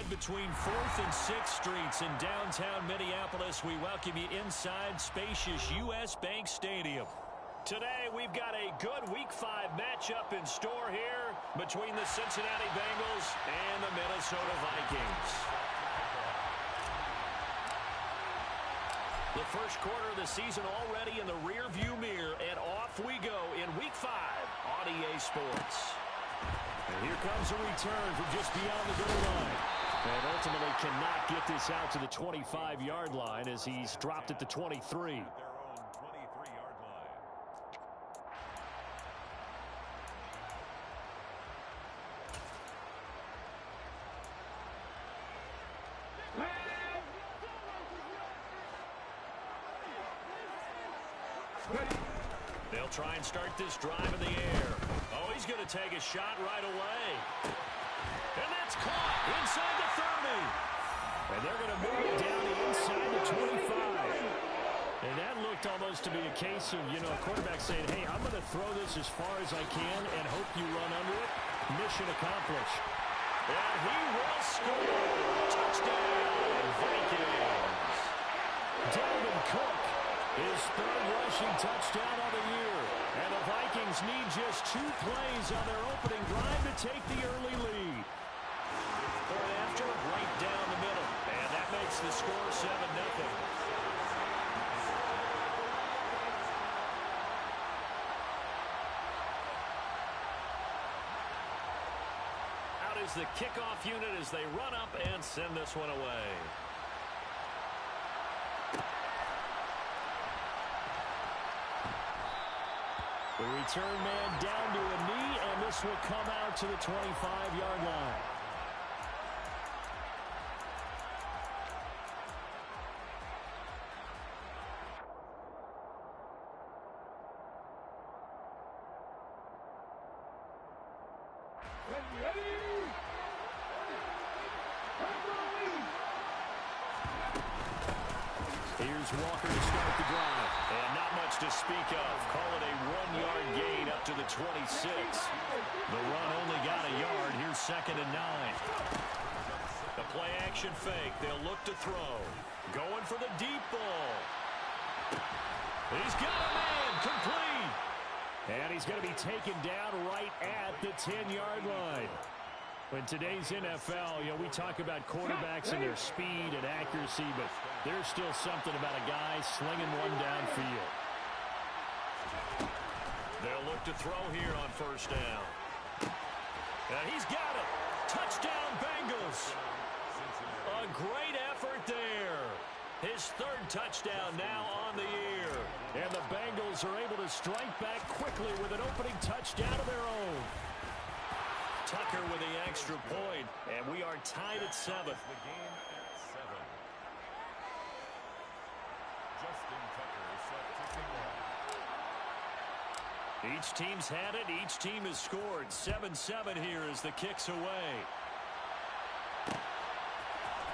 between 4th and 6th Streets in downtown Minneapolis. We welcome you inside spacious U.S. Bank Stadium. Today, we've got a good Week 5 matchup in store here between the Cincinnati Bengals and the Minnesota Vikings. The first quarter of the season already in the rearview mirror, and off we go in Week 5 on EA Sports. And here comes a return from just beyond the goal line. And ultimately cannot get this out to the 25-yard line as he's dropped at the 23. They'll try and start this drive in the air. Oh, he's going to take a shot right away. And that's caught inside the 30. And they're going to move it down to inside the 25. And that looked almost to be a case of, a quarterback saying, hey, I'm going to throw this as far as I can and hope you run under it. Mission accomplished. And he will score. Touchdown, Vikings. Dalvin Cook, his third rushing touchdown of the year. And the Vikings need just 2 plays on their opening drive to take the early lead. Point after, right down the middle. And that makes the score 7-0. Out is the kickoff unit as they run up and send this one away. The return man down to a knee, and this will come out to the 25-yard line. Here's Walker to start the drive. And not much to speak of. Call it a 1-yard gain up to the 26. The run only got a yard. Here's 2nd and 9. The play action fake. They'll look to throw. Going for the deep ball. He's got a man. Complete. And he's going to be taken down right at the 10-yard line. In today's NFL, we talk about quarterbacks and their speed and accuracy, but there's still something about a guy slinging one downfield. They'll look to throw here on 1st down. And he's got it. Touchdown, Bengals. A great effort there. His 3rd touchdown now on the year. And the Bengals are able to strike back quickly with an opening touchdown of their own. Tucker with the extra point, and we are tied at 7. The game at 7. Justin Tucker is set to kick off. Each team's had it. Each team has scored. 7-7 here as the kick's away.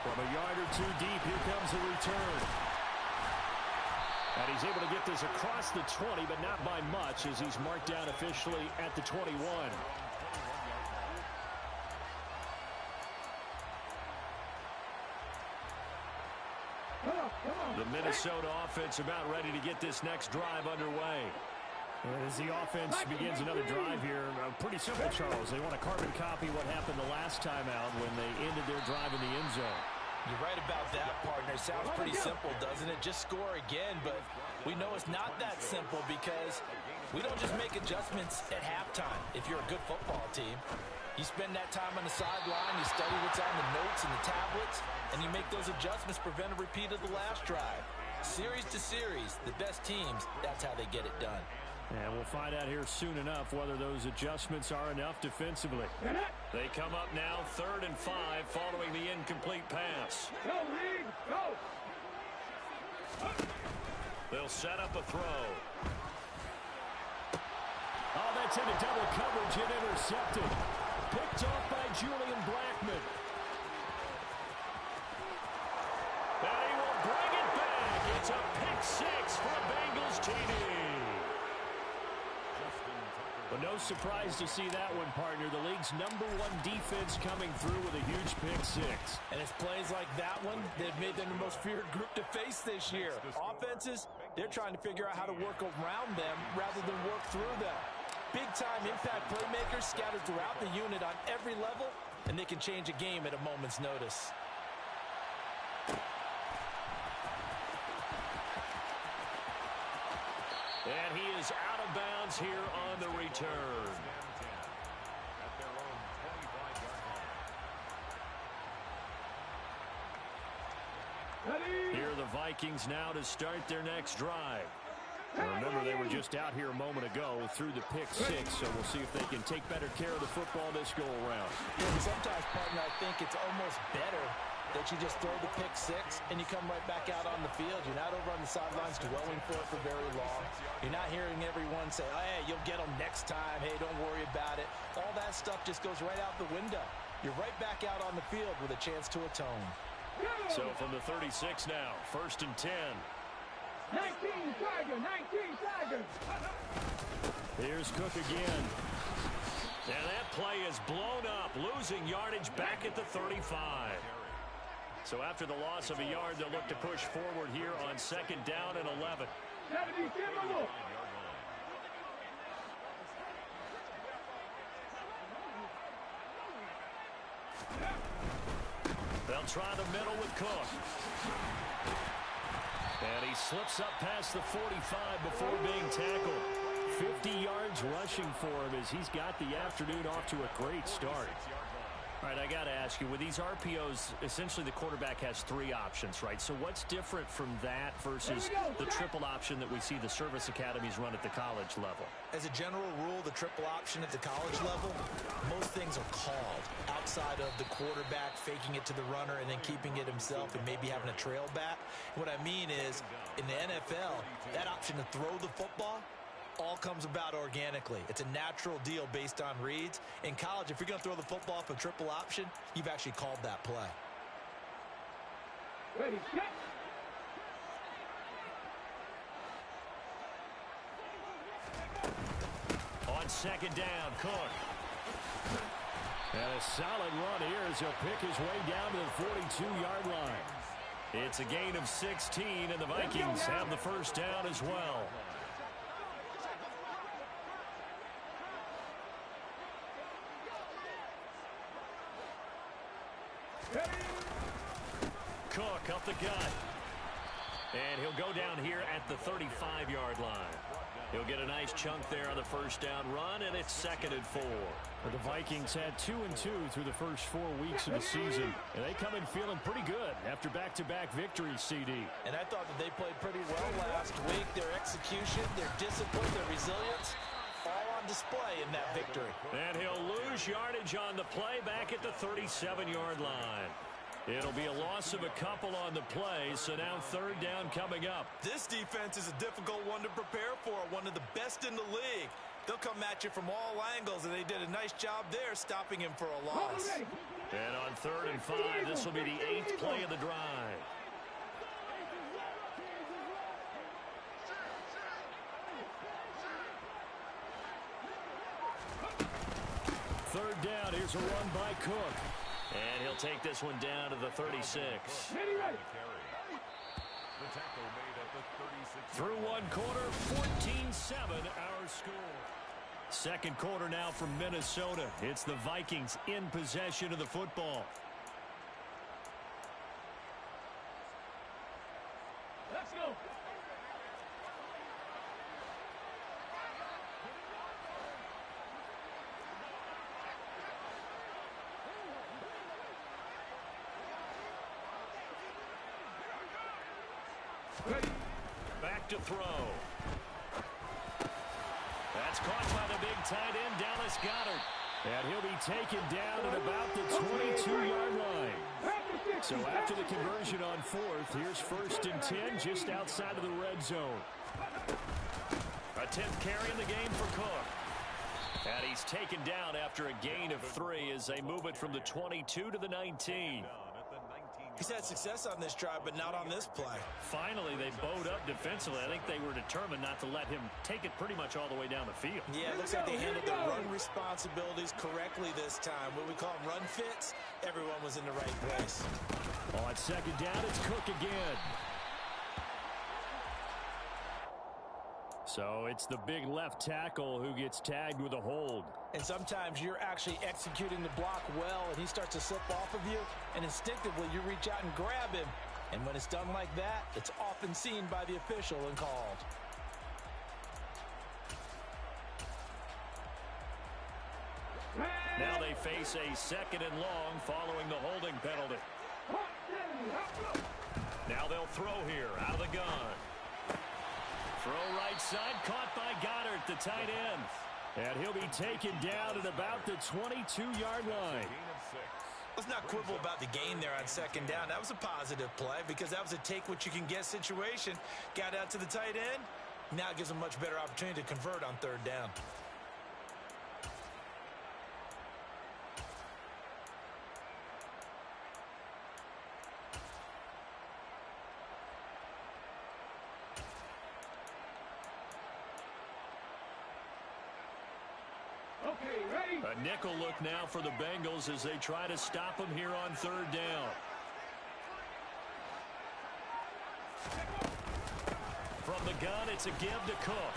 From a yard or 2 deep, here comes the return. And he's able to get this across the 20, but not by much as he's marked down officially at the 21. The Minnesota offense about ready to get this next drive underway. As the offense begins another drive here, pretty simple, Charles. They want to carbon copy what happened the last time out when they ended their drive in the end zone. You're right about that, partner. Sounds pretty simple, doesn't it? Just score again, but we know it's not that simple because we don't just make adjustments at halftime if you're a good football team. You spend that time on the sideline, you study what's on the notes and the tablets, and you make those adjustments, prevent a repeat of the last drive. Series to series, the best teams, that's how they get it done. And we'll find out here soon enough whether those adjustments are enough defensively. They come up now 3rd and 5 following the incomplete pass. Go! They'll set up a throw. Oh, that's into double coverage and intercepted. Picked off by Julian Blackmon. And he will bring it back. It's a pick 6 for a Bengals TD. But no surprised to see that one, partner. The league's #1 defense coming through with a huge pick-6. And it's plays like that one that have made them the most feared group to face this year. Offenses, they're trying to figure out how to work around them rather than work through them. Big-time impact playmakers scattered throughout the unit on every level, and they can change a game at a moment's notice. And he is out of bounds here on the return. Here are the Vikings now to start their next drive. Remember, they were just out here a moment ago through the pick-6, so we'll see if they can take better care of the football this go-around. Yeah, sometimes, partner, I think it's almost better that you just throw the pick-6 and you come right back out on the field. You're not over on the sidelines dwelling for it for very long. You're not hearing everyone say, oh, hey, you'll get them next time. Hey, don't worry about it. All that stuff just goes right out the window. You're right back out on the field with a chance to atone. So from the 36 now, 1st and 10. 19 Tigers. Here's Cook again. And that play is blown up, losing yardage back at the 35. So after the loss of a yard, they'll look to push forward here on 2nd down and 11. They'll try the middle with Cook. And he slips up past the 45 before being tackled. 50 yards rushing for him as he's got the afternoon off to a great start. All right, I got to ask you, with these RPOs, essentially the quarterback has 3 options, right? So what's different from that versus the triple option that we see the service academies run at the college level? As a general rule, the triple option at the college level, most things are called outside of the quarterback faking it to the runner and then keeping it himself and maybe having a trail back. What I mean is, in the NFL, that option to throw the football all comes about organically. It's a natural deal based on reads. In college, if you're going to throw the football off a triple option, you've actually called that play. Ready, set. On 2nd down, Cook. And a solid run here as he'll pick his way down to the 42-yard line. It's a gain of 16, and the Vikings have the 1st down as well. Cook up the gut. And he'll go down here at the 35-yard line. He'll get a nice chunk there on the 1st down run, and it's 2nd and 4. Well, the Vikings had 2-2 through the first 4 weeks of the season, and they come in feeling pretty good after back-to-back victories, CD. And I thought that they played pretty well last week. Their execution, their discipline, their resilience, all on display in that victory. And he'll lose yardage on the play back at the 37-yard line. It'll be a loss of a couple on the play, so now 3rd down coming up. This defense is a difficult one to prepare for, one of the best in the league. They'll come at you from all angles, and they did a nice job there stopping him for a loss. And on 3rd and 5, this will be the 8th play of the drive. Third down, here's a run by Cook. And he'll take this one down to the 36. Through 1 quarter, 14-7 our score. 2nd quarter now from Minnesota. It's the Vikings in possession of the football. Let's go. Back to throw. That's caught by the big tight end, Dallas Goedert. And he'll be taken down at about the 22-yard line. So after the conversion on 4th, here's 1st and 10 just outside of the red zone. A 10th carry in the game for Cook. And he's taken down after a gain of 3 as they move it from the 22 to the 19. He's had success on this drive, but not on this play. Finally, they bowed up defensively. I think they were determined not to let him take it pretty much all the way down the field. Yeah, it looks like they handled their run responsibilities correctly this time. What we call them run fits, everyone was in the right place. On second down, it's Cook again. So it's the big left tackle who gets tagged with a hold. And sometimes you're actually executing the block well, and he starts to slip off of you, and instinctively you reach out and grab him. And when it's done like that, it's often seen by the official and called. Now they face a second and long following the holding penalty. Now they'll throw here out of the gun. Throw right side, caught by Goddard, the tight end. And he'll be taken down at about the 22-yard line. Let's not quibble about the gain there on second down. That was a positive play because that was a take-what-you-can-get situation. Got out to the tight end. Now it gives them a much better opportunity to convert on third down. A nickel look now for the Bengals as they try to stop him here on third down. From the gun, it's a give to Cook.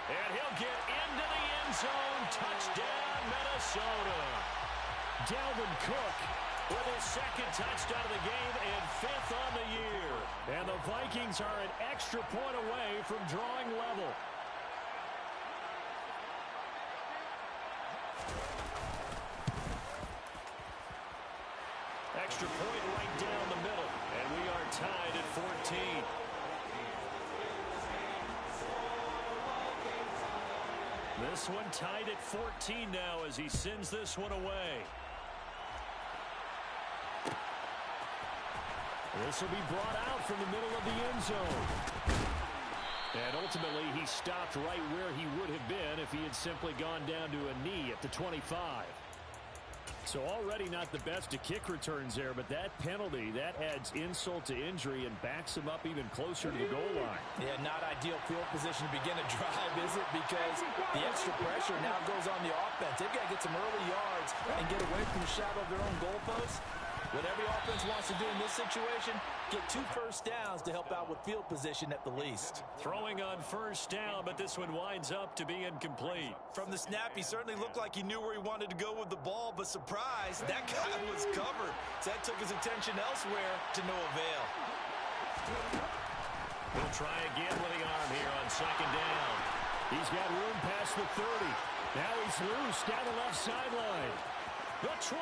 And he'll get into the end zone. Touchdown, Minnesota. Dalvin Cook with his second touchdown of the game and fifth on the year. And the Vikings are an extra point away from drawing level. Extra point right down the middle, and we are tied at 14. This one tied at 14 now as he sends this one away. This will be brought out from the middle of the end zone. And ultimately, he stopped right where he would have been if he had simply gone down to a knee at the 25. So already not the best of kick returns there, but that penalty, that adds insult to injury and backs him up even closer to the goal line. Yeah, not ideal field position to begin a drive, is it? Because the extra pressure now goes on the offense. They've got to get some early yards and get away from the shadow of their own goalposts. What every offense wants to do in this situation, get 2 first downs to help out with field position at the least. Throwing on first down, but this one winds up to be incomplete. From the snap, he certainly looked like he knew where he wanted to go with the ball, but surprise, that guy was covered. So that took his attention elsewhere to no avail. He'll try again with the arm here on second down. He's got room past the 30. Now he's loose down the left sideline. The 20.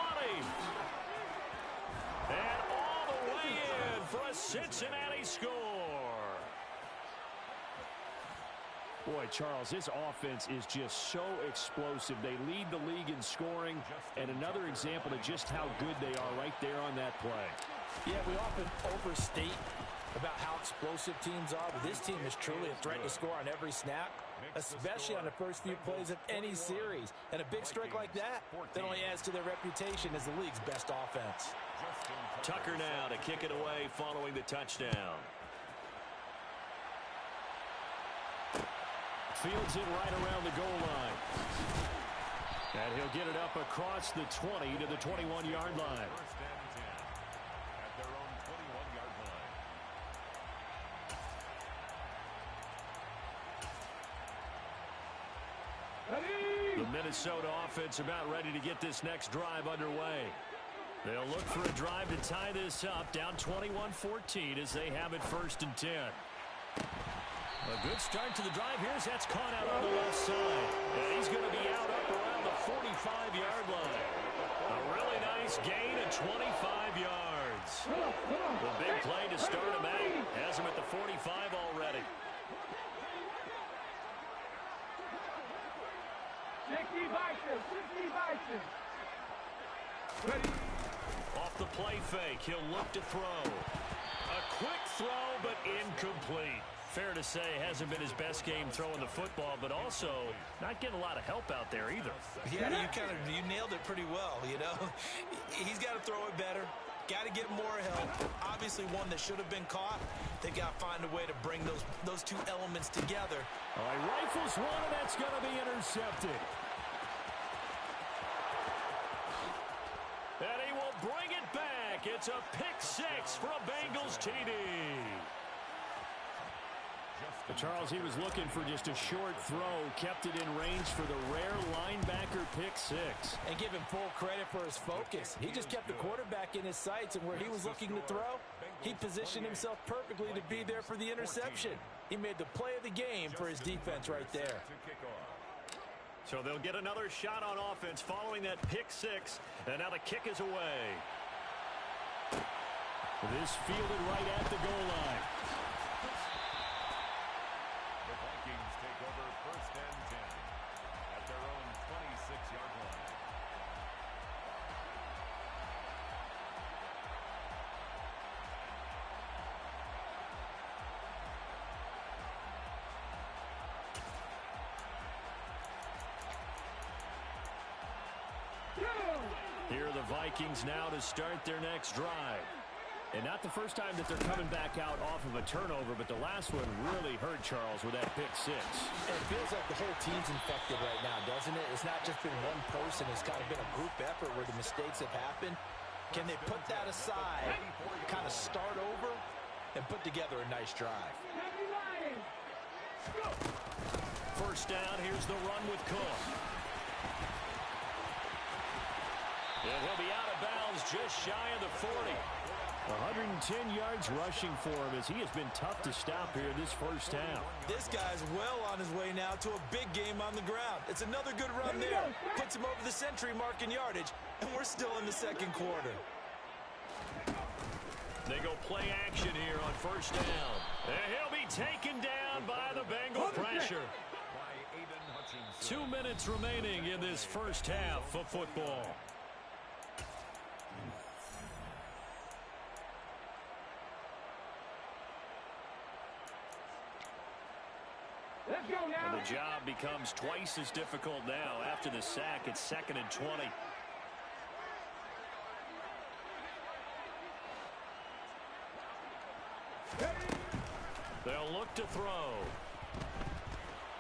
And all the way in for a Cincinnati score. Boy, Charles, this offense is just so explosive. They lead the league in scoring, and another example of just how good they are right there on that play. Yeah, we often overstate about how explosive teams are, but this team is truly a threat to score on every snap, especially on the first few plays of any series. And a big strike like that only adds to their reputation as the league's best offense. Tucker now to kick it away following the touchdown. Fields it right around the goal line. And he'll get it up across the 20 to the 21-yard line. First and 10 at their own 21-yard line. The Minnesota offense about ready to get this next drive underway. They'll look for a drive to tie this up, down 21-14 as they have it first and 10. A good start to the drive here as that's caught out on the left side. And he's going to be out up around the 45-yard line. A really nice gain of 25 yards. The big play to start him out has him at the 45 already. 60 Vikings, 60 Vikings. Ready? Off the play fake, he'll look to throw. A quick throw, but incomplete. fair to say, hasn't been his best game throwing the football, but also not getting a lot of help out there either. Yeah, you nailed it pretty well, you know. He's got to throw it better. Got to get more help. Obviously one that should have been caught. They got to find a way to bring those two elements together. All right, rifles one, and that's going to be intercepted. And he will bring it back. It's a pick six for a Bengals TD. But Charles, he was looking for just a short throw, kept it in range for the rare linebacker pick six. And give him full credit for his focus. He just kept the quarterback in his sights, and where he was looking to throw, he positioned himself perfectly to be there for the interception. He made the play of the game for his defense right there. So they'll get another shot on offense following that pick six, and now the kick is away. This fielded right at the goal line. The Vikings take over 1st and 10 at their own 26-yard line. Here are the Vikings now to start their next drive. And not the first time that they're coming back out off of a turnover, but the last one really hurt Charles with that pick six. It feels like the whole team's infected right now, doesn't it? It's not just been one person. It's kind of been a group effort where the mistakes have happened. Can they put that aside, kind of start over, and put together a nice drive? First down, here's the run with Cook. And he'll be out of bounds just shy of the 40. 110 yards rushing for him as he has been tough to stop here this first half. This guy's well on his way now to a big game on the ground. It's another good run there. Puts him over the century mark in yardage, and we're still in the second quarter. They go play action here on first down. And he'll be taken down by the Bengal pressure. 2 minutes remaining in this first half of football. Let's go now. And the job becomes twice as difficult now after the sack. It's 2nd and 20. They'll look to throw.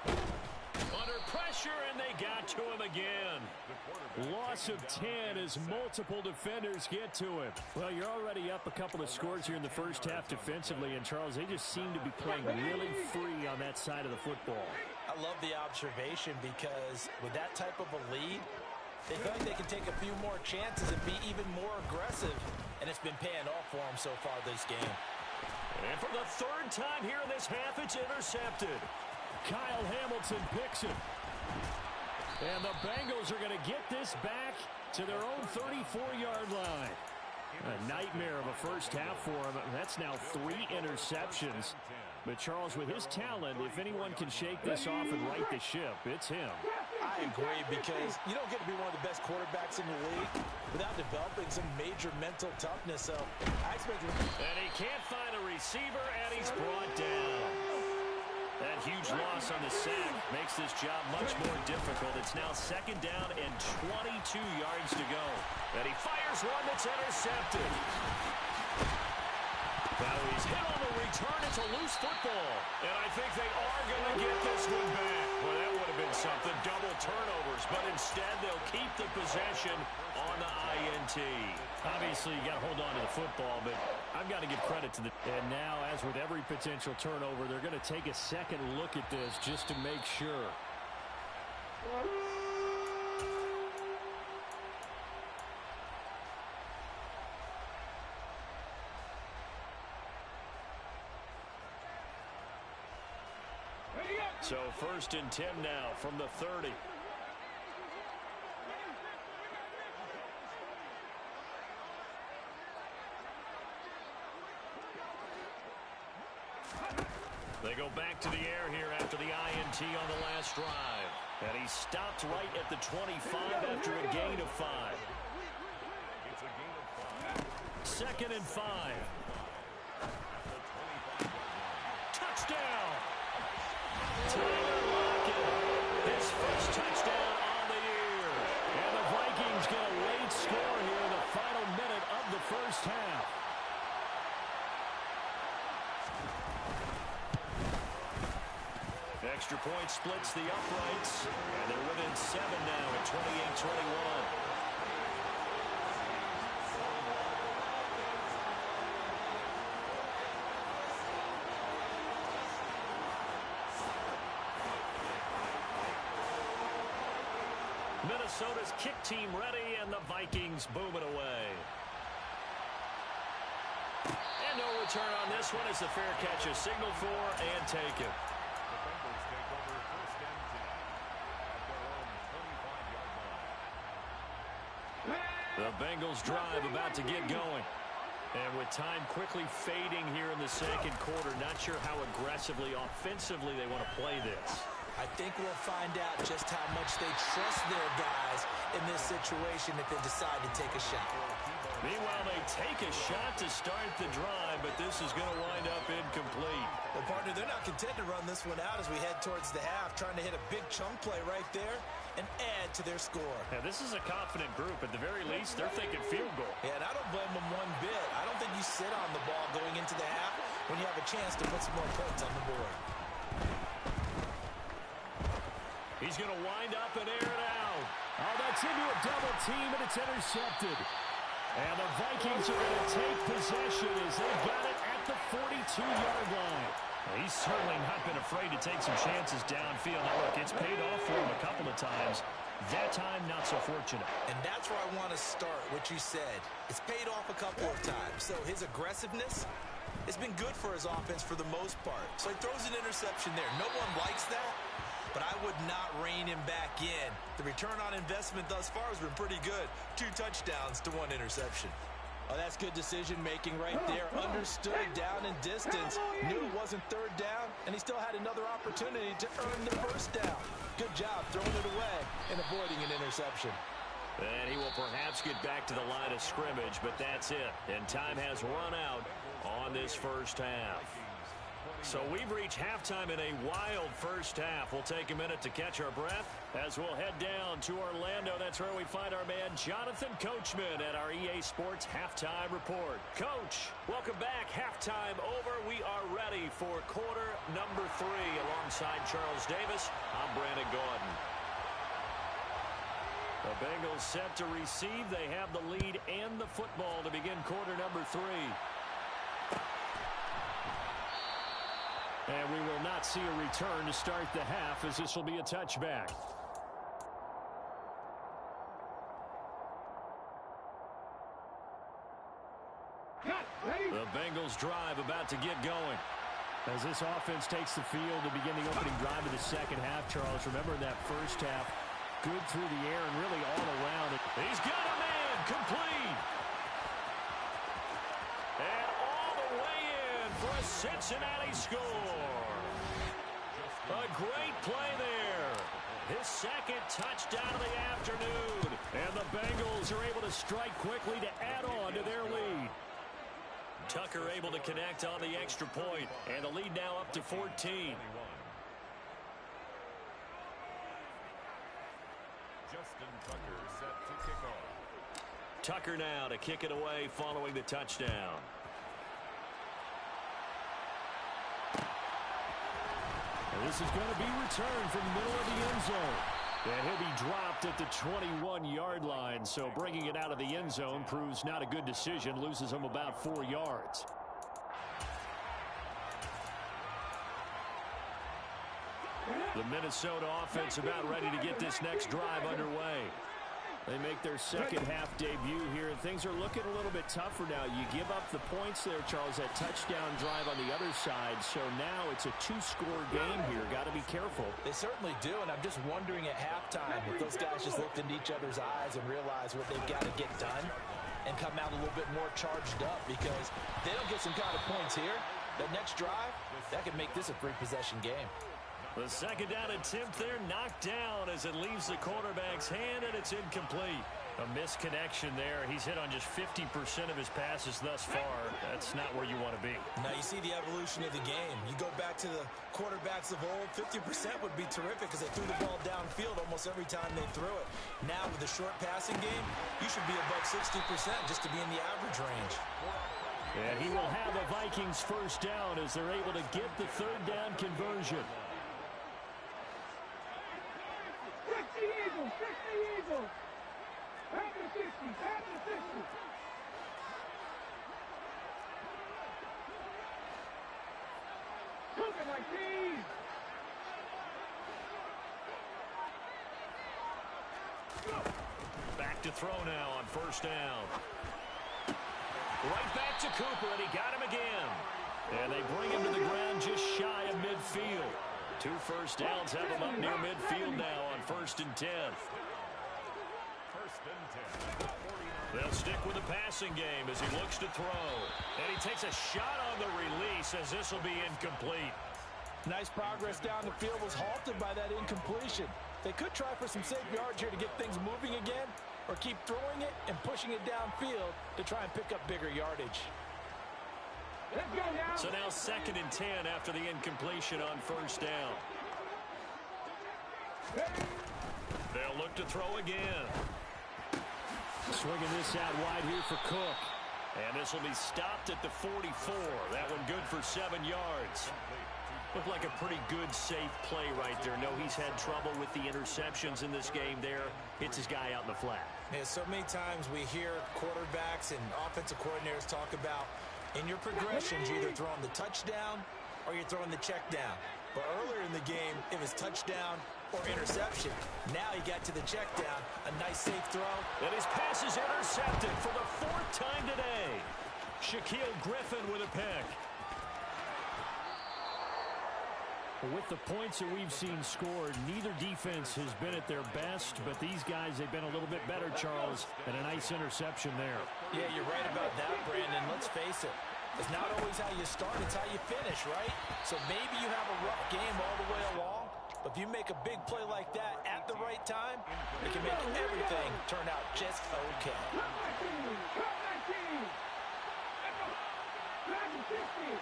Under pressure, and they got to him again. Loss of 10 as multiple defenders get to him. Well, you're already up a couple of scores here in the first half defensively, and Charles, they just seem to be playing really free on that side of the football. I love the observation because with that type of a lead, they feel like they can take a few more chances and be even more aggressive, and it's been paying off for them so far this game. And for the 3rd time here in this half, it's intercepted. Kyle Hamilton picks it. And the Bengals are going to get this back to their own 34-yard line. A nightmare of a first half for him. That's now 3 interceptions. But Charles, with his talent, if anyone can shake this off and right the ship, it's him. I agree, because you don't get to be one of the best quarterbacks in the league without developing some major mental toughness. So I expect him. And he can't find a receiver, and he's brought down. That huge loss on the sack makes this job much more difficult. It's now 2nd down and 22 yards to go. And he fires one that's intercepted. Now he's hit on the return. It's a loose football. And I think they are going to get this one back. Well, that would have been something. Double turnovers. But instead, they'll keep the possession on the INT. Obviously, you got to hold on to the football, but I've got to give credit to the... And now, as with every potential turnover, they're going to take a second look at this just to make sure. So 1st and 10 now from the 30. They go back to the air here after the INT on the last drive. And he stopped right at the 25 after a gain of 5. It's a gain of 5. 2nd and 5. Touchdown! first half. Extra point splits the uprights, and they're within 7 now at 28-21. Minnesota's kick team ready, and the Vikings boom it away. And no return on this one as the fair catch is signaled for and taken. The Bengals drive about to get going. And with time quickly fading here in the second quarter, not sure how aggressively, offensively they want to play this. I think we'll find out just how much they trust their guys in this situation if they decide to take a shot. Meanwhile, they take a shot to start the drive, but this is going to wind up incomplete. Well, partner, they're not content to run this one out as we head towards the half, trying to hit a big chunk play right there and add to their score. Yeah, this is a confident group. At the very least, they're thinking field goal. Yeah, and I don't blame them one bit. I don't think you sit on the ball going into the half when you have a chance to put some more points on the board. He's going to wind up and air it out. Oh, that's into a double team, and it's intercepted. And the Vikings are going to take possession as they've got it at the 42-yard line. He's certainly not been afraid to take some chances downfield. Now, look, it's paid off for him a couple of times. That time, not so fortunate. And that's where I want to start, what you said. It's paid off a couple of times. So his aggressiveness has been good for his offense for the most part. So he throws an interception there. No one likes that, but I would not rein him back in. The return on investment thus far has been pretty good. 2 touchdowns to 1 interception. Oh, that's good decision-making right there. Understood down and distance. Knew it wasn't third down, and he still had another opportunity to earn the first down. Good job throwing it away and avoiding an interception. And he will perhaps get back to the line of scrimmage, but that's it. And time has run out on this first half. So we've reached halftime in a wild first half. We'll take a minute to catch our breath as we'll head down to Orlando. That's where we find our man Jonathan Coachman at our EA Sports Halftime Report. Coach, welcome back. Halftime over. We are ready for quarter number 3. Alongside Charles Davis, I'm Brandon Gaudin. The Bengals set to receive. They have the lead and the football to begin quarter number 3. And we will not see a return to start the half, as this will be a touchback. The Bengals drive about to get going. As this offense takes the field to begin the opening drive of the second half, Charles, remember in that first half, good through the air and really all around it. He's got a man, complete. And all the way in for a Cincinnati score. A great play there. His second touchdown of the afternoon. And the Bengals are able to strike quickly to add on to their lead. Tucker able to connect on the extra point. And the lead now up to 14. Justin Tucker set to kick off. Tucker now to kick it away following the touchdown. And this is going to be returned from the middle of the end zone. And he'll be dropped at the 21-yard line. So bringing it out of the end zone proves not a good decision. Loses him about 4 yards. The Minnesota offense about ready to get this next drive underway. They make their second half debut here, and things are looking a little bit tougher now. You give up the points there, Charles, that touchdown drive on the other side. So now it's a 2-score game here. Got to be careful. They certainly do, and I'm just wondering at halftime if those guys just looked into each other's eyes and realize what they've got to get done and come out a little bit more charged up, because if they don't get some kind of points here, that next drive, that could make this a 3-possession game. The second down attempt there knocked down as it leaves the quarterback's hand, and it's incomplete. A misconnection there. He's hit on just 50% of his passes thus far. That's not where you want to be. Now you see the evolution of the game. You go back to the quarterbacks of old, 50% would be terrific because they threw the ball downfield almost every time they threw it. Now with the short passing game, you should be above 60% just to be in the average range. And he will have a Vikings first down as they're able to get the third down conversion. 60 Eagles, 60 Eagles. Back to 60, back to 60. Cooking like these. Back to throw now on first down. Right back to Cooper, and he got him again. And they bring him to the ground just shy of midfield. 2 first downs have him up near midfield now on 1st and 10. They'll stick with the passing game as he looks to throw. And he takes a shot on the release as this will be incomplete. Nice progress down the field was halted by that incompletion. They could try for some safe yards here to get things moving again, or keep throwing it and pushing it downfield to try and pick up bigger yardage. Let's go now. So now 2nd and 10 after the incompletion on first down. They'll look to throw again. Swinging this out wide here for Cook. And this will be stopped at the 44. That one good for 7 yards. Looked like a pretty good, safe play right there. No, he's had trouble with the interceptions in this game there. Hits his guy out in the flat. Yeah, so many times we hear quarterbacks and offensive coordinators talk about in your progressions, you're either throwing the touchdown or you're throwing the check down. But earlier in the game, it was touchdown or interception. Now he got to the check down. A nice safe throw. And his pass is intercepted for the 4th time today. Shaquille Griffin with a pick. With the points that we've seen scored, neither defense has been at their best, but these guys, they've been a little bit better, Charles, and a nice interception there. Yeah, you're right about that, Brandon. Let's face it. It's not always how you start, it's how you finish, right? So maybe you have a rough game all the way along, but if you make a big play like that at the right time, it can make everything turn out just okay. Cut 19. Back to 60.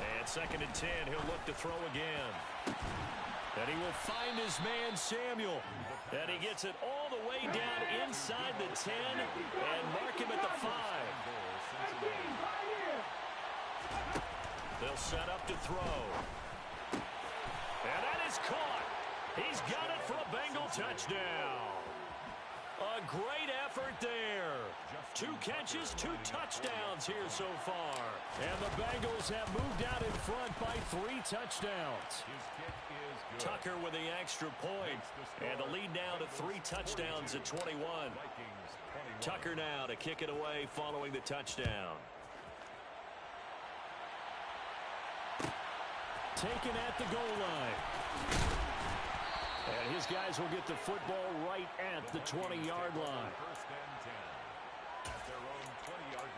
And 2nd and 10, he'll look to throw again. And he will find his man, Samuel. And he gets it all the way down inside the 10 and mark him at the 5. They'll set up to throw. And that is caught. He's got it for a Bengal touchdown. A great effort there. 2 catches, 2 touchdowns here so far. And the Bengals have moved out in front by 3 touchdowns. Tucker with the extra point. And the lead now to 3 touchdowns at 21. Tucker now to kick it away following the touchdown. Taken at the goal line. And his guys will get the football right at the 20-yard line. 1st and 10 at their own 20-yard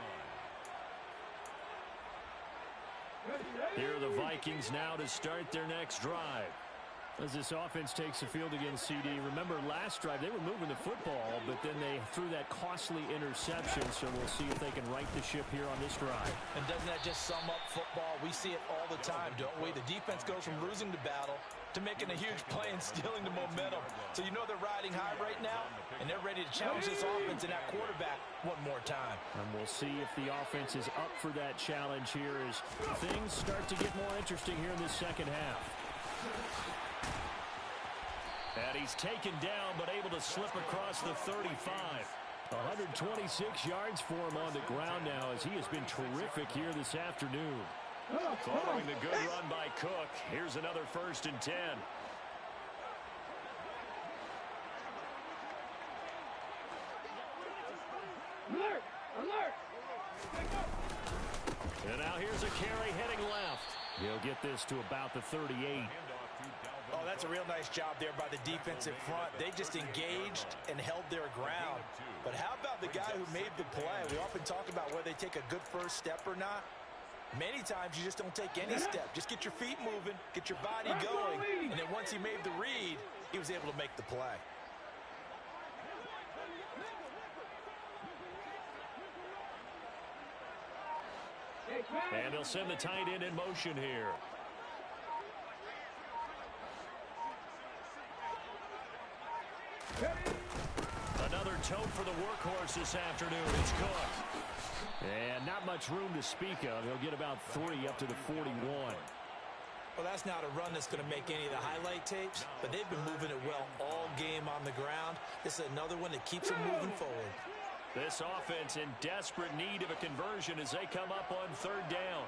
line. Here are the Vikings now to start their next drive. As this offense takes the field against CD, remember last drive they were moving the football, but then they threw that costly interception, so we'll see if they can right the ship here on this drive. And doesn't that just sum up football? We see it all the time, don't we? The defense goes from losing the battle to making a huge play and stealing the momentum. So you know they're riding high right now, and they're ready to challenge this offense and that quarterback one more time. And we'll see if the offense is up for that challenge here as things start to get more interesting here in this second half. And he's taken down, but able to slip across the 35. 126 yards for him on the ground now as he has been terrific here this afternoon. Following the good run by Cook, here's another 1st and 10. Alert! Alert! And now here's a carry heading left. He'll get this to about the 38. Oh, that's a real nice job there by the defensive front. They just engaged and held their ground. But how about the guy who made the play? We often talk about whether they take a good first step or not. Many times you just don't take any step. Just get your feet moving, get your body going, and then once he made the read, he was able to make the play. And they'll send the tight end in motion here. Another tote for the workhorse this afternoon. It's Cook. And not much room to speak of. He'll get about 3 up to the 41. Well, that's not a run that's going to make any of the highlight tapes, but they've been moving it well all game on the ground. This is another one that keeps them moving forward. This offense in desperate need of a conversion as they come up on 3rd down.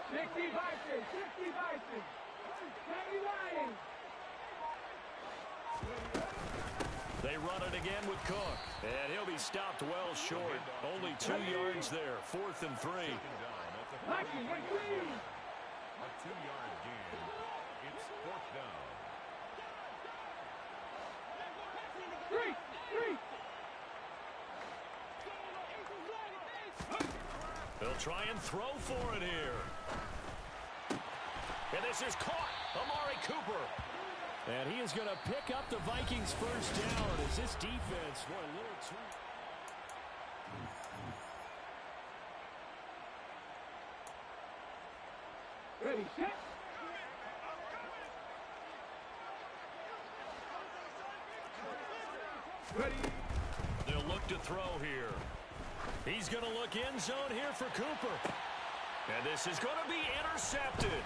60 Vikings, 60 Vikings. 70 Lions. They run it again with Cook. And he'll be stopped well short. Only 2 yards there. 4th and 3. Vikings, and 3. A 2-yard gain. It's 4th down. 3. They'll try and throw for it here. And this is caught. Amari Cooper. And he is going to pick up the Vikings' 1st down as this defense were a little too... Ready, set. Ready. They'll look to throw here. He's going to look end zone here for Cooper. And this is going to be intercepted.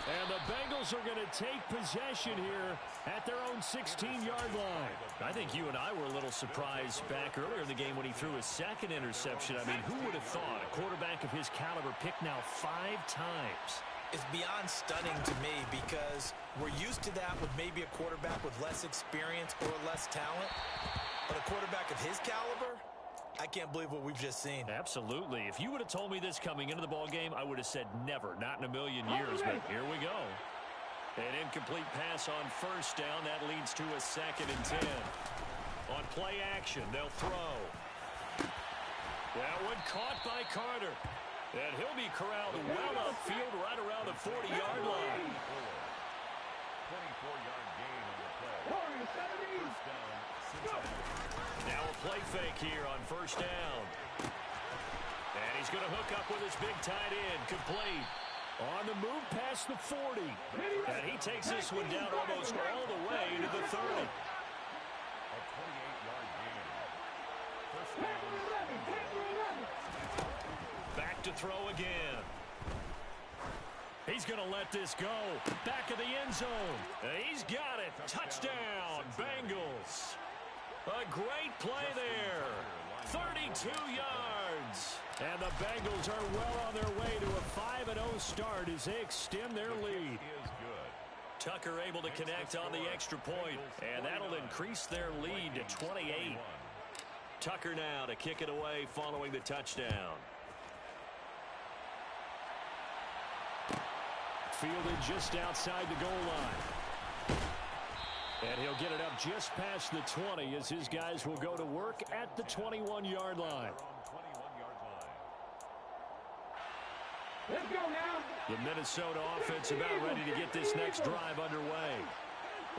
And the Bengals are going to take possession here at their own 16-yard line. I think you and I were a little surprised back earlier in the game when he threw his 2nd interception. I mean, who would have thought a quarterback of his caliber picked now 5 times? It's beyond stunning to me because we're used to that with maybe a quarterback with less experience or less talent. But a quarterback of his caliber, I can't believe what we've just seen. Absolutely. If you would have told me this coming into the ballgame, I would have said never, not in a million years. But here we go. An incomplete pass on 1st down. That leads to a 2nd and 10. On play action, they'll throw. That one caught by Carter. And he'll be corralled well upfield right around the 40-yard line. 24-yard gain on the play. 1st down, Cincinnati. Now a play fake here on 1st down. And he's going to hook up with his big tight end. Complete. On the move past the 40. And he takes this one down almost all the way to the 30. A 28-yard gain. 1st down. Back to throw again. He's going to let this go. Back of the end zone. He's got it. Touchdown, Bengals. A great play there. 32 yards. And the Bengals are well on their way to a 5-0 start as they extend their lead. Tucker able to connect on the extra point, and that'll increase their lead to 28. Tucker now to kick it away following the touchdown. Fielded just outside the goal line. And he'll get it up just past the 20 as his guys will go to work at the 21-yard line. Let's go now. The Minnesota offense about ready to get this next drive underway.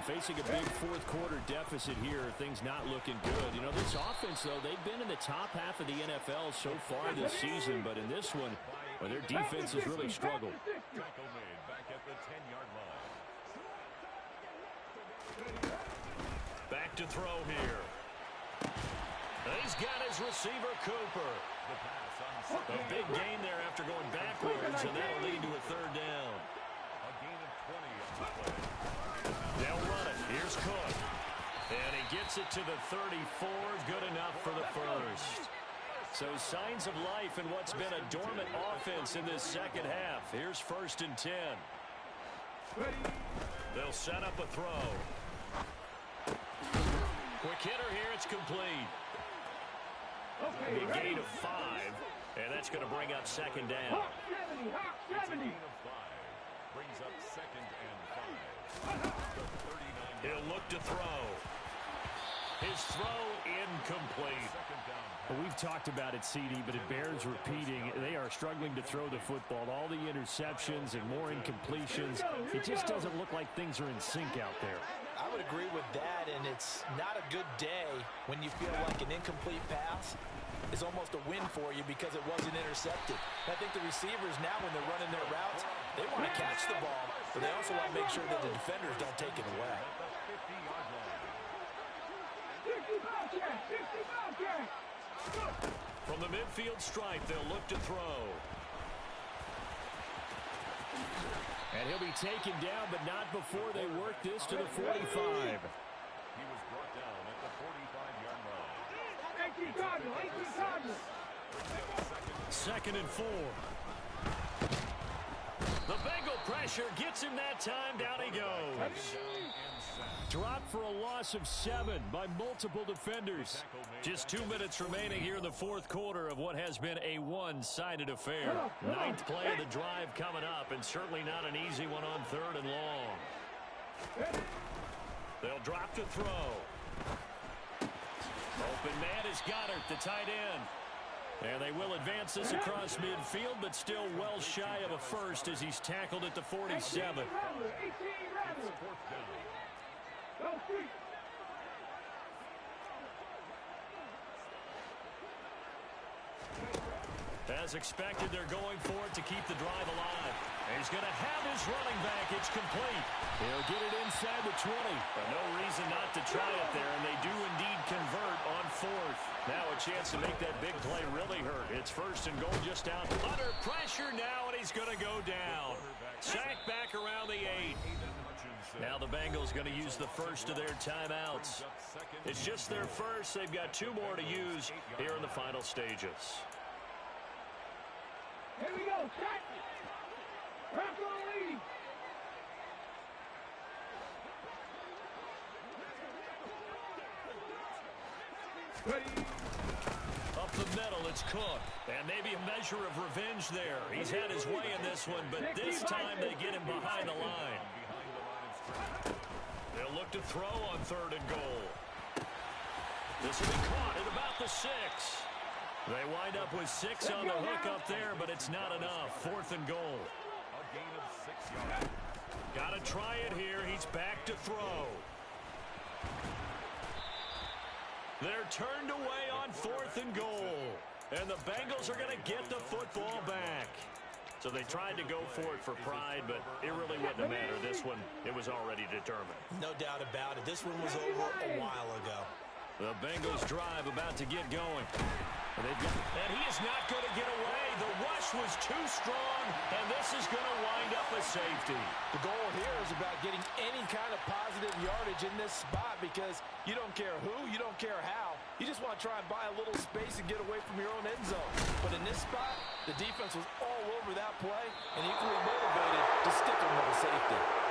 Facing a big 4th quarter deficit here, things not looking good. You know, this offense, though, they've been in the top half of the NFL so far this season, but in this one, well, their defense has really struggled. Tackle made back at the 10-yard line. Back to throw here. He's got his receiver, Cooper. The pass on A big gain there after going backwards, and that'll lead to a 3rd down. a gain of 20 on the play. They'll run it. Here's Cook. And he gets it to the 34. Good enough for the 1st. So signs of life in what's been a dormant offense in this 2nd half. Here's 1st and 10. They'll set up a throw. Quick hitter here. It's complete. A gain of 5. And that's going to bring up 2nd down. Hawk 70, Hawk 70. Gain of 5 brings up 2nd and 5. He'll look to throw. His throw incomplete. Second down. We've talked about it, CD, but it bears repeating. They are struggling to throw the football. All the interceptions and more incompletions. It just doesn't look like things are in sync out there. I would agree with that, and it's not a good day when you feel like an incomplete pass is almost a win for you because it wasn't intercepted. I think the receivers now, when they're running their routes, they want to catch the ball, but they also want to make sure that the defenders don't take it away. 60 Bobcat, 60 Bobcat. From the midfield stripe, they'll look to throw. And he'll be taken down, but not before they work this to the 45. He was brought down at the 45-yard line. 18 Cardinal, 18 Cardinal. 2nd and 4. The Bengal pressure gets him that time. Down he goes. Dropped for a loss of 7 by multiple defenders. Just 2 minutes remaining here in the 4th quarter of what has been a one-sided affair. 9th play of the drive coming up, and certainly not an easy one on 3rd and long. They'll drop to throw. Open man is Goddard, the tight end. And they will advance this across midfield, but still well shy of a first as he's tackled at the 47. 18 Rattler. Go free. As expected, they're going for it to keep the drive alive. And he's going to have his running back. It's complete. He'll get it inside the 20. But no reason not to try it there, and they do indeed convert on 4th. Now a chance to make that big play really hurt. It's 1st and goal just out. Under pressure now, and he's going to go down. Sacked back around the 8. Now the Bengals going to use the first of their timeouts. It's just their first. They've got 2 more to use here in the final stages. Here we go, check. Bronco lead. Ready. Up the middle, it's Cook. And maybe a measure of revenge there. He's had his way in this one, but this time they get him behind the line. They'll look to throw on 3rd and goal. This will be caught at about the 6. They wind up with 6 on the hook up there, but it's not enough. 4th and goal. A gain of 6 yards. Got to try it here. He's back to throw. They're turned away on 4th and goal. And the Bengals are going to get the football back. So they tried to go for it for pride, but it really wouldn't have mattered. This one, it was already determined. No doubt about it. This one was over a while ago. The Bengals drive about to get going. And he is not going to get away. The rush was too strong, and this is going to wind up a safety. The goal here is about getting any kind of positive yardage in this spot because you don't care who, you don't care how. You just want to try and buy a little space and get away from your own end zone. But in this spot, the defense was all over that play and equally motivated to stick them with a safety.